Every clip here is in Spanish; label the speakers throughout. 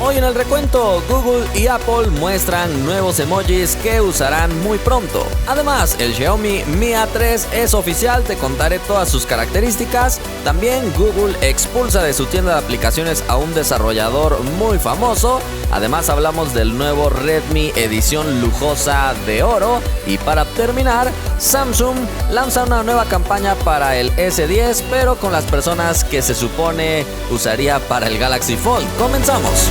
Speaker 1: Hoy en el recuento, Google y Apple muestran nuevos emojis que usarán muy pronto. Además, el Xiaomi Mi A3 es oficial, te contaré todas sus características. También Google expulsa de su tienda de aplicaciones a un desarrollador muy famoso. Además hablamos del nuevo Redmi edición lujosa de oro. Y para terminar, Samsung lanza una nueva campaña para el S10, pero con las personas que se supone usaría para el Galaxy Fold. ¡Comenzamos!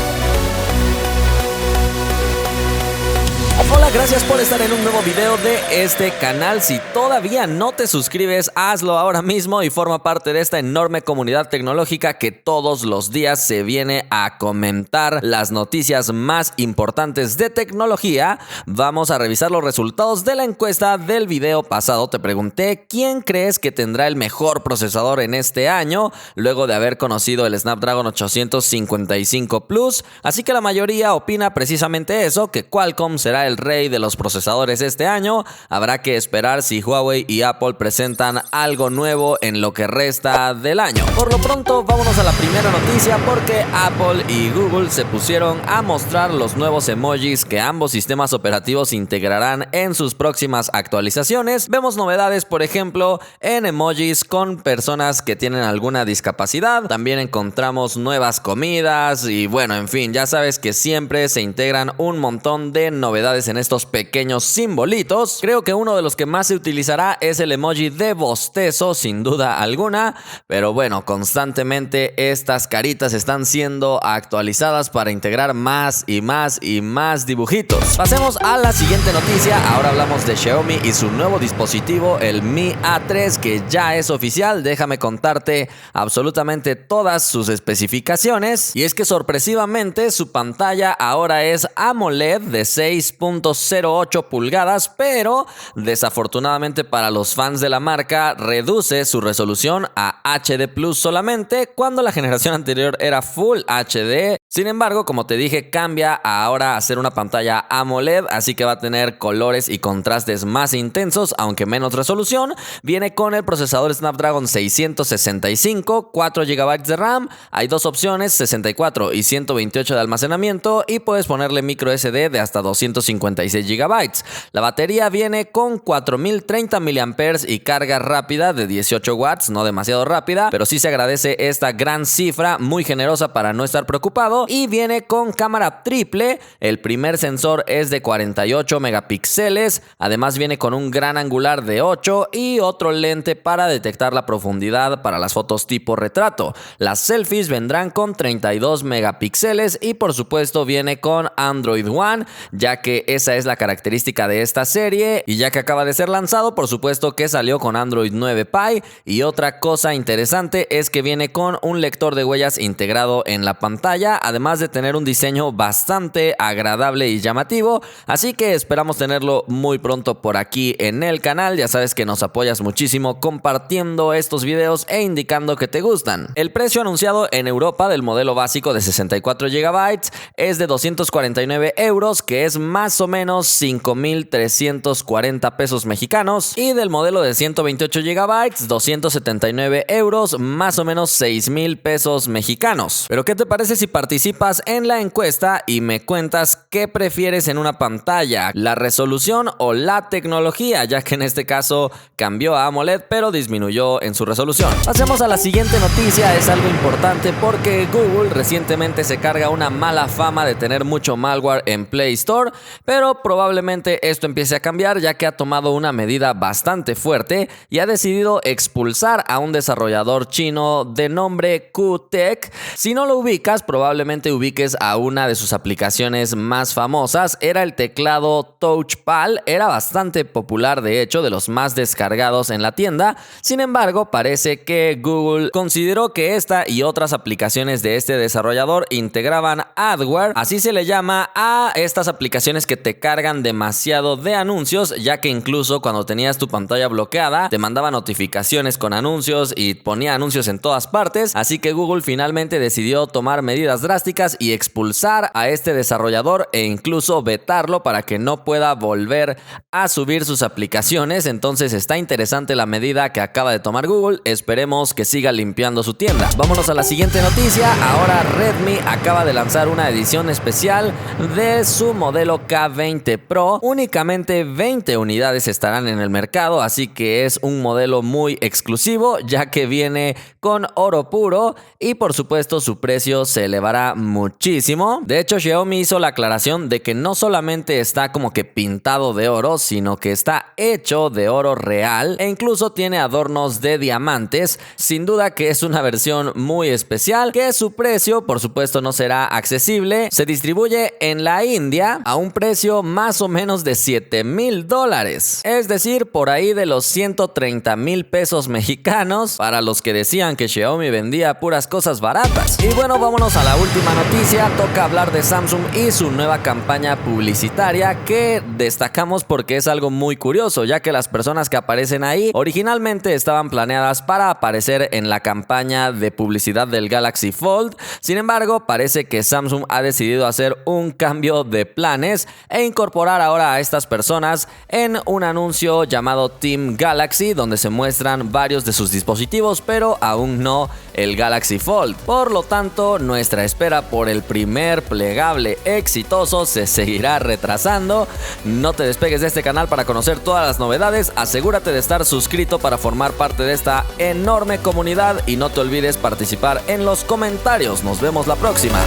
Speaker 1: Hola, gracias por estar en un nuevo video de este canal. Si todavía no te suscribes, hazlo ahora mismo y forma parte de esta enorme comunidad tecnológica que todos los días se viene a comentar las noticias más importantes de tecnología. Vamos a revisar los resultados de la encuesta del video pasado. Te pregunté quién crees que tendrá el mejor procesador en este año, luego de haber conocido el Snapdragon 855 Plus. Así que la mayoría opina precisamente eso, que Qualcomm será el rey de los procesadores este año. Habrá que esperar si Huawei y Apple presentan algo nuevo en lo que resta del año. Por lo pronto, vámonos a la primera noticia, porque Apple y Google se pusieron a mostrar los nuevos emojis que ambos sistemas operativos integrarán en sus próximas actualizaciones. Vemos novedades, por ejemplo, en emojis con personas que tienen alguna discapacidad. También encontramos nuevas comidas y bueno, en fin, ya sabes que siempre se integran un montón de novedades en estos pequeños simbolitos. Creo que uno de los que más se utilizará es el emoji de bostezo, sin duda alguna, pero bueno, constantemente estas caritas están siendo actualizadas para integrar más y más y más dibujitos. Pasemos a la siguiente noticia. Ahora hablamos de Xiaomi y su nuevo dispositivo, el Mi A3, que ya es oficial. Déjame contarte absolutamente todas sus especificaciones, y es que sorpresivamente su pantalla ahora es AMOLED de 6.08 pulgadas, pero desafortunadamente para los fans de la marca reduce su resolución a HD Plus solamente, cuando la generación anterior era Full HD. Sin embargo, como te dije, cambia ahora a ser una pantalla AMOLED, así que va a tener colores y contrastes más intensos, aunque menos resolución. Viene con el procesador Snapdragon 665, 4 GB de RAM, hay dos opciones, 64 y 128 de almacenamiento, y puedes ponerle micro SD de hasta 256 GB. La batería viene con 4030 mAh y carga rápida de 18 watts, no demasiado rápida, pero sí se agradece esta gran cifra, muy generosa para no estar preocupado. Y viene con cámara triple. El primer sensor es de 48 megapíxeles, además viene con un gran angular de 8 y otro lente para detectar la profundidad para las fotos tipo retrato. Las selfies vendrán con 32 megapíxeles y por supuesto viene con Android One, ya que esa es la característica de esta serie, y ya que acaba de ser lanzado, por supuesto que salió con Android 9 Pie. Y otra cosa interesante es que viene con un lector de huellas integrado en la pantalla, además de tener un diseño bastante agradable y llamativo, así que esperamos tenerlo muy pronto por aquí en el canal. Ya sabes que nos apoyas muchísimo compartiendo estos videos e indicando que te gustan. El precio anunciado en Europa del modelo básico de 64 GB es de 249 euros, que es más o menos 5,340 pesos mexicanos, y del modelo de 128 GB, 279 euros, más o menos 6,000 pesos mexicanos. Pero ¿qué te parece si participas en la encuesta y me cuentas qué prefieres en una pantalla, la resolución o la tecnología, ya que en este caso cambió a AMOLED pero disminuyó en su resolución? Pasemos a la siguiente noticia. Es algo importante porque Google recientemente se carga una mala fama de tener mucho malware en Play Store, pero probablemente esto empiece a cambiar, ya que ha tomado una medida bastante fuerte y ha decidido expulsar a un desarrollador chino de nombre QTech. Si no lo ubicas, probablemente ubiques a una de sus aplicaciones más famosas. Era el teclado TouchPal, era bastante popular, de hecho, de los más descargados en la tienda. Sin embargo, parece que Google consideró que esta y otras aplicaciones de este desarrollador integraban adware, así se le llama a estas aplicaciones que te cargan demasiado de anuncios, ya que incluso cuando tenías tu pantalla bloqueada te mandaba notificaciones con anuncios y ponía anuncios en todas partes, así que Google finalmente decidió tomar medidas drásticas y expulsar a este desarrollador e incluso vetarlo para que no pueda volver a subir sus aplicaciones. Entonces está interesante la medida que acaba de tomar Google, esperemos que siga limpiando su tienda. Vámonos a la siguiente noticia. Ahora Redmi acaba de lanzar una edición especial de su modelo K20 Pro. Únicamente 20 unidades estarán en el mercado, así que es un modelo muy exclusivo, ya que viene con oro puro y por supuesto su precio se elevará muchísimo. De hecho, Xiaomi hizo la aclaración de que no solamente está como que pintado de oro, sino que está hecho de oro real e incluso tiene adornos de diamantes. Sin duda que es una versión muy especial, que su precio por supuesto no será accesible. Se distribuye en la India a un precio más o menos de $7,000, es decir, por ahí de los 130,000 pesos mexicanos, para los que decían que Xiaomi vendía puras cosas baratas. Y bueno, vámonos a la última noticia. Toca hablar de Samsung y su nueva campaña publicitaria, que destacamos porque es algo muy curioso, ya que las personas que aparecen ahí originalmente estaban planeadas para aparecer en la campaña de publicidad del Galaxy Fold. Sin embargo, parece que Samsung ha decidido hacer un cambio de planes e incorporar ahora a estas personas en un anuncio llamado Team Galaxy, donde se muestran varios de sus dispositivos, pero aún no el Galaxy Fold. Por lo tanto, nuestra espera por el primer plegable exitoso se seguirá retrasando. No te despegues de este canal para conocer todas las novedades. Asegúrate de estar suscrito para formar parte de esta enorme comunidad y no te olvides participar en los comentarios. Nos vemos la próxima.